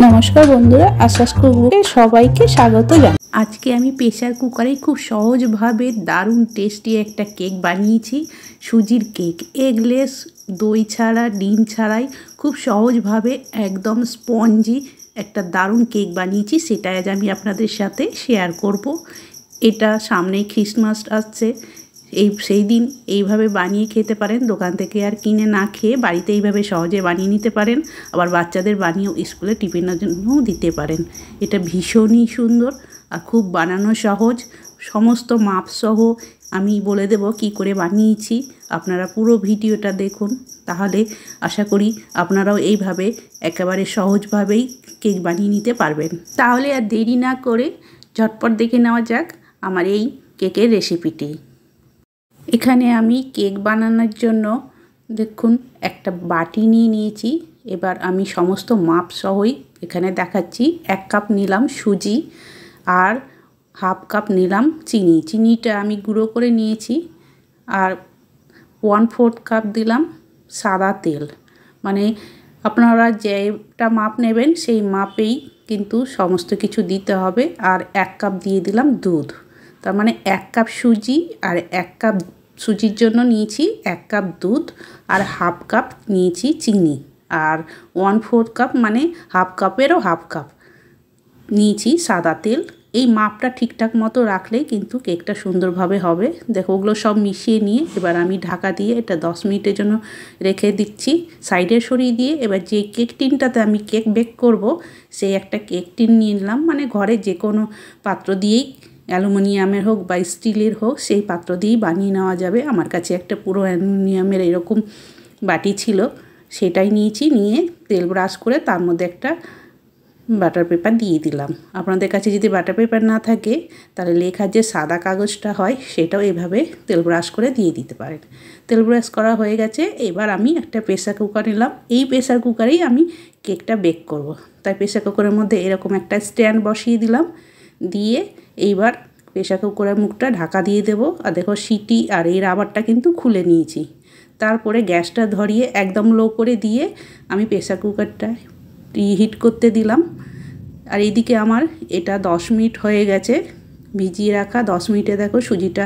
নমস্কার বন্ধুরা, আশ্বাস কুকুরে সবাইকে স্বাগত জানাই। আজকে আমি প্রেসার কুকারে খুব সহজভাবে দারুণ টেস্টি একটা কেক বানিয়েছি। সুজির কেক, এগলেস, দই ছাড়া, ডিম ছাড়াই খুব সহজভাবে একদম স্পঞ্জি একটা দারুণ কেক বানিয়েছি। সেটা আজ আমি আপনাদের সাথে শেয়ার করব। এটা সামনেই ক্রিসমাস আসছে, সেই দিন এইভাবে বানিয়ে খেতে পারেন। দোকান থেকে আর কিনে না খেয়ে বাড়িতে এইভাবে সহজে বানিয়ে নিতে পারেন। আবার বাচ্চাদের বানিয়েও স্কুলে টিফিনের জন্যও দিতে পারেন। এটা ভীষণই সুন্দর আর খুব বানানো সহজ। সমস্ত মাপসহ আমি বলে দেব কি করে বানিয়েছি। আপনারা পুরো ভিডিওটা দেখুন, তাহলে আশা করি আপনারাও এইভাবে একেবারে সহজভাবেই কেক বানিয়ে নিতে পারবেন। তাহলে আর দেরি না করে ঝটপট দেখে নেওয়া যাক আমার এই কেকের রেসিপিটি। এখানে আমি কেক বানানোর জন্য দেখুন একটা বাটি নিয়ে নিয়েছি। এবার আমি সমস্ত মাপ সহই এখানে দেখাচ্ছি। 1 কাপ নিলাম সুজি আর হাফ কাপ নিলাম চিনি। চিনিটা আমি গুঁড়ো করে নিয়েছি। আর 1/4 কাপ দিলাম সাদা তেল। মানে আপনারা যেটা মাপ নেবেন সেই মাপেই কিন্তু সমস্ত কিছু দিতে হবে। আর 1 কাপ দিয়ে দিলাম দুধ। তার মানে 1 কাপ সুজি আর 1 কাপ সুজির জন্য নিয়েছি 1 কাপ দুধ আর হাফ কাপ নিয়েছি চিনি। আর 1/4 কাপ মানে হাফ কাপেরও হাফ কাপ নিয়েছি সাদা তেল। এই মাপটা ঠিকঠাক মতো রাখলেই কিন্তু কেকটা সুন্দরভাবে হবে। দেখো ওগুলো সব মিশিয়ে নিয়ে এবার আমি ঢাকা দিয়ে এটা 10 মিনিটের জন্য রেখে দিচ্ছি সাইডে সরিয়ে দিয়ে। এবার যে কেক টিনটাতে আমি কেক বেক করব সেই একটা কেক টিন নিয়ে নিলাম। মানে ঘরে যে কোনো পাত্র দিয়েই, অ্যালুমিনিয়ামের হোক বা স্টিলের হোক, সেই পাত্র দিয়েই বানিয়ে নেওয়া যাবে। আমার কাছে একটা পুরো অ্যালুমিনিয়ামের এরকম বাটি ছিল, সেটাই নিয়েছি। নিয়ে তেল ব্রাশ করে তার মধ্যে একটা বাটার পেপার দিয়ে দিলাম। আপনাদের কাছে যদি বাটার পেপার না থাকে তাহলে লেখার যে সাদা কাগজটা হয় সেটাও এভাবে তেল ব্রাশ করে দিয়ে দিতে পারেন। তেল ব্রাশ করা হয়ে গেছে। এবার আমি একটা প্রেসার কুকার নিলাম। এই প্রেসার কুকারেই আমি কেকটা বেক করব। তাই প্রেসার কুকারের মধ্যে এরকম একটা স্ট্যান্ড বসিয়ে দিলাম। দিয়ে এইবার প্রেসার কুকারের মুখটা ঢাকা দিয়ে দেব। আর দেখো সিটি আর এই রাবারটা কিন্তু খুলে নিয়েছি। তারপরে গ্যাসটা ধরিয়ে একদম লো করে দিয়ে আমি প্রেসার কুকারটা হিট করতে দিলাম। আর এইদিকে আমার এটা 10 মিনিট হয়ে গেছে ভিজিয়ে রাখা। 10 মিনিটে দেখো সুজিটা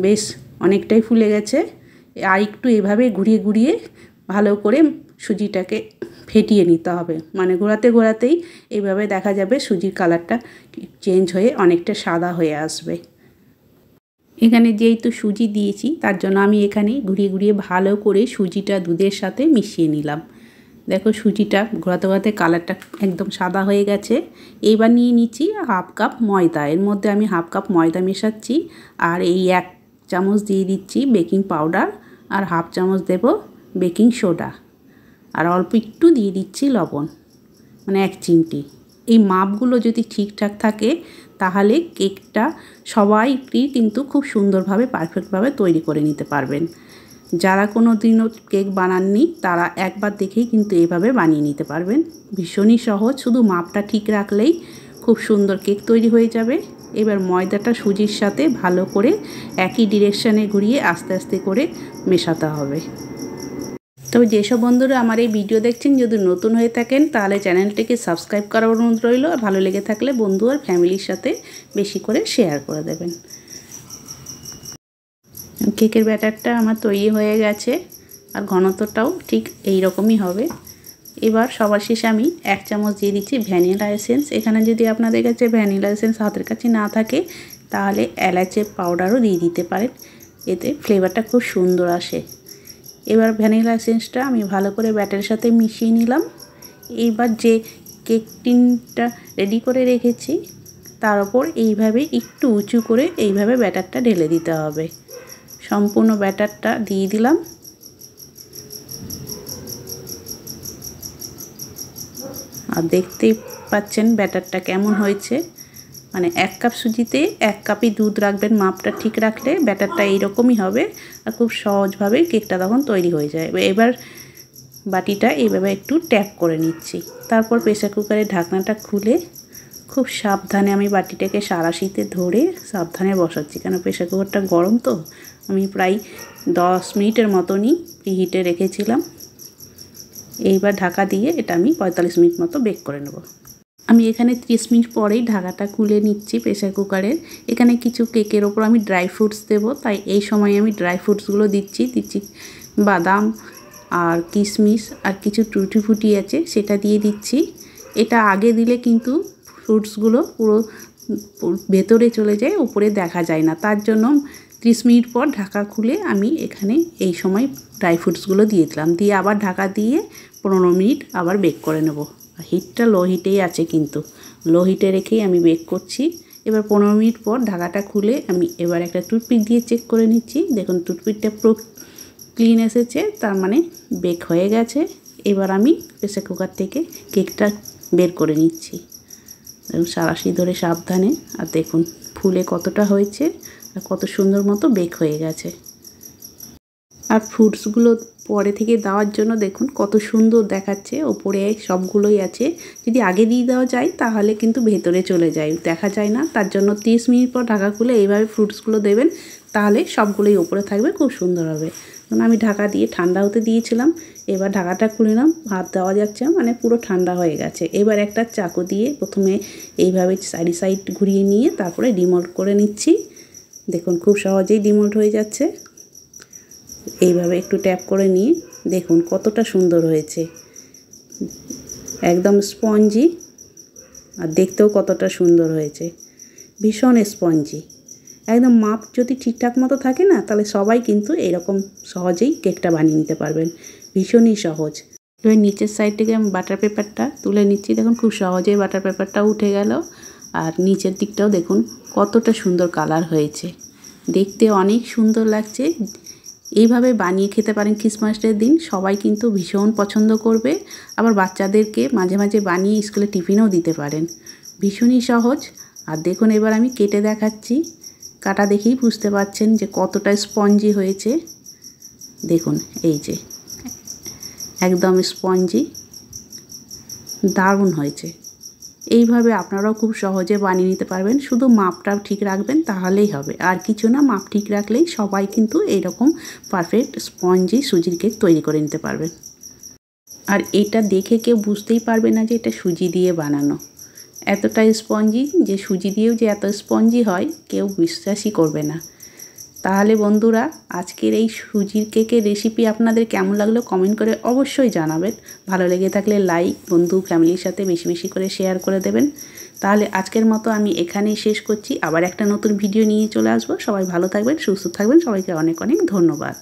বেশ অনেকটাই ফুলে গেছে। আর একটু এভাবে ঘুরিয়ে ঘুরিয়ে ভালো করে সুজিটাকে ফেটিয়ে নিতে হবে। মানে ঘোরাতে ঘোরাতেই এইভাবে দেখা যাবে সুজির কালারটা চেঞ্জ হয়ে অনেকটা সাদা হয়ে আসবে। এখানে যেহেতু সুজি দিয়েছি তার জন্য আমি এখানে ঘুরিয়ে ঘুরিয়ে ভালো করে সুজিটা দুধের সাথে মিশিয়ে নিলাম। দেখো সুজিটা ঘোরাতে ঘোরাতে কালারটা একদম সাদা হয়ে গেছে। এইবার নিয়ে নিচ্ছি হাফ কাপ ময়দা। এর মধ্যে আমি হাফ কাপ ময়দা মেশাচ্ছি। আর এই 1 চামচ দিয়ে দিচ্ছি বেকিং পাউডার আর হাফ চামচ দেব বেকিং সোডা। আর অল্প একটু দিয়ে দিচ্ছি লবণ, মানে 1 চিমটি। এই মাপগুলো যদি ঠিকঠাক থাকে তাহলে কেকটা সবাই কিন্তু খুব সুন্দরভাবে পারফেক্টভাবে তৈরি করে নিতে পারবেন। যারা কোনো দিনও কেক বানাননি তারা একবার দেখেই কিন্তু এভাবে বানিয়ে নিতে পারবেন। ভীষণই সহজ, শুধু মাপটা ঠিক রাখলেই খুব সুন্দর কেক তৈরি হয়ে যাবে। এবার ময়দাটা সুজির সাথে ভালো করে একই ডিরেকশানে ঘুরিয়ে আস্তে আস্তে করে মেশাতে হবে। তবে যেসব বন্ধুরা আমার এই ভিডিও দেখছেন যদি নতুন হয়ে থাকেন তাহলে চ্যানেলটিকে সাবস্ক্রাইব করার অনুরোধ রইল। আর ভালো লেগে থাকলে বন্ধু আর ফ্যামিলির সাথে বেশি করে শেয়ার করে দেবেন। কেকের ব্যাটারটা আমার তৈরি হয়ে গেছে আর ঘনত্বটাও ঠিক এই রকমই হবে। এবার সবার শেষে আমি 1 চামচ দিয়ে দিচ্ছি ভ্যানিলা এসেন্স। এখানে যদি আপনাদের কাছে ভ্যানিলা এসেন্স হাতের কাছে না থাকে তাহলে এলাচের পাউডারও দিয়ে দিতে পারেন, এতে ফ্লেভারটা খুব সুন্দর আসে। এবার ভ্যানিলা এসেন্সটা আমি ভালো করে ব্যাটারের সাথে মিশিয়ে নিলাম। এইবার যে কেক টিনটা রেডি করে রেখেছি তার ওপর এইভাবে একটু উঁচু করে এইভাবে ব্যাটারটা ঢেলে দিতে হবে। সম্পূর্ণ ব্যাটারটা দিয়ে দিলাম। আর দেখতেই পাচ্ছেন ব্যাটারটা কেমন হয়েছে। মানে 1 কাপ সুজিতে 1 কাপই দুধ রাখবেন, মাপটা ঠিক রাখলে ব্যাটারটা এইরকমই হবে। আর খুব সহজভাবে কেকটা তখন তৈরি হয়ে যায়। এবার বাটিটা এইভাবে একটু ট্যাপ করে নিচ্ছি। তারপর প্রেসার কুকারের ঢাকনাটা খুলে খুব সাবধানে আমি বাটিটাকে সাঁড়াশিতে ধরে সাবধানে বসাচ্ছি, কেন প্রেসার কুকারটা গরম তো। আমি প্রায় 10 মিনিটের মতনই প্রিহিটে রেখেছিলাম। এইবার ঢাকা দিয়ে এটা আমি 45 মিনিট মতো বেক করে নেব। আমি এখানে 30 মিনিট পরেই ঢাকাটা খুলে নিচ্ছি প্রেসার কুকারের। এখানে কিছু কেকের ওপর আমি ড্রাই ফ্রুটস দেবো, তাই এই সময় আমি ড্রাই ফ্রুটসগুলো দিচ্ছি বাদাম আর কিশমিশ আর কিছু টুটি ফুটি আছে সেটা দিয়ে দিচ্ছি। এটা আগে দিলে কিন্তু ফ্রুটসগুলো পুরো ভেতরে চলে যায়, উপরে দেখা যায় না। তার জন্য 30 মিনিট পর ঢাকা খুলে আমি এখানে এই সময় ড্রাই ফ্রুটসগুলো দিয়ে দিলাম, দিয়ে আবার ঢাকা দিয়ে 15 মিনিট আবার বেক করে নেব। হিটটা লো হিটেই আছে, কিন্তু লো হিটে রেখেই আমি বেক করছি। এবার 15 মিনিট পর ঢাকাটা খুলে আমি এবার একটা টুথপিক দিয়ে চেক করে নিচ্ছি। দেখুন টুথপিকটা পুরো ক্লিন এসেছে, তার মানে বেক হয়ে গেছে। এবার আমি প্রেসার কুকার থেকে কেকটা বের করে নিচ্ছি। দেখুন সারাশি ধরে সাবধানে, আর দেখুন ফুলে কতটা হয়েছে আর কত সুন্দর মতো বেক হয়ে গেছে। আর ফ্রুটসগুলো পরে থেকে দেওয়ার জন্য দেখুন কত সুন্দর দেখাচ্ছে, ওপরে সবগুলোই আছে। যদি আগে দিয়ে দেওয়া যায় তাহলে কিন্তু ভেতরে চলে যায়, দেখা যায় না। তার জন্য 30 মিনিট পর ঢাকা খুলে এইভাবে ফ্রুটসগুলো দেবেন, তাহলে সবগুলোই ওপরে থাকবে, খুব সুন্দর হবে। কারণ আমি ঢাকা দিয়ে ঠান্ডা হতে দিয়েছিলাম। এবার ঢাকাটা খুলে নিলাম, হাত দেওয়া যাচ্ছে মানে পুরো ঠান্ডা হয়ে গেছে। এবার একটা চাকু দিয়ে প্রথমে এইভাবে সাইড ঘুরিয়ে নিয়ে তারপরে ডিমোল্ড করে নিচ্ছি। দেখুন খুব সহজেই ডিমোল্ড হয়ে যাচ্ছে। এইভাবে একটু ট্যাপ করে নিয়ে দেখুন কতটা সুন্দর হয়েছে, একদম স্পঞ্জি, আর দেখতেও কতটা সুন্দর হয়েছে, ভীষণ স্পঞ্জি। একদম মাপ যদি ঠিকঠাক মতো থাকে না, তাহলে সবাই কিন্তু এরকম সহজেই কেকটা বানিয়ে নিতে পারবেন, ভীষণই সহজ। এবার নিচের সাইড থেকে আমি বাটার পেপারটা তুলে নিচ্ছি। দেখুন খুব সহজেই বাটার পেপারটাও উঠে গেল, আর নিচের দিকটাও দেখুন কতটা সুন্দর কালার হয়েছে, দেখতে অনেক সুন্দর লাগছে। এইভাবে বানিয়ে খেতে পারেন ক্রিসমাসের দিন, সবাই কিন্তু ভীষণ পছন্দ করবে। আবার বাচ্চাদেরকে মাঝে মাঝে বানিয়ে স্কুলে টিফিনেও দিতে পারেন, ভীষণই সহজ। আর দেখুন এবার আমি কেটে দেখাচ্ছি, কাটা দেখেই বুঝতে পারছেন যে কতটা স্পঞ্জি হয়েছে। দেখুন এই যে একদম স্পঞ্জি, দারুণ হয়েছে। এইভাবে আপনারাও খুব সহজে বানিয়ে নিতে পারবেন, শুধু মাপটাও ঠিক রাখবেন তাহলেই হবে, আর কিছু না। মাপ ঠিক রাখলেই সবাই কিন্তু এইরকম পারফেক্ট স্পঞ্জি সুজির কেক তৈরি করে নিতে পারবেন। আর এটা দেখে কেউ বুঝতেই পারবে না যে এটা সুজি দিয়ে বানানো, এতটা স্পঞ্জি, যে সুজি দিয়েও যে এত স্পঞ্জি হয় কেউ বিশ্বাসই করবে না। তাহলে বন্ধুরা আজকের এই সুজির কেকের রেসিপি আপনাদের কেমন লাগলো কমেন্ট করে অবশ্যই জানাবেন। ভালো লেগে থাকলে লাইক, বন্ধু ফ্যামিলির সাথে বেশি বেশি করে শেয়ার করে দেবেন। তাহলে আজকের মতো আমি এখানেই শেষ করছি, আবার একটা নতুন ভিডিও নিয়ে চলে আসবো। সবাই ভালো থাকবেন, সুস্থ থাকবেন, সবাইকে অনেক অনেক ধন্যবাদ।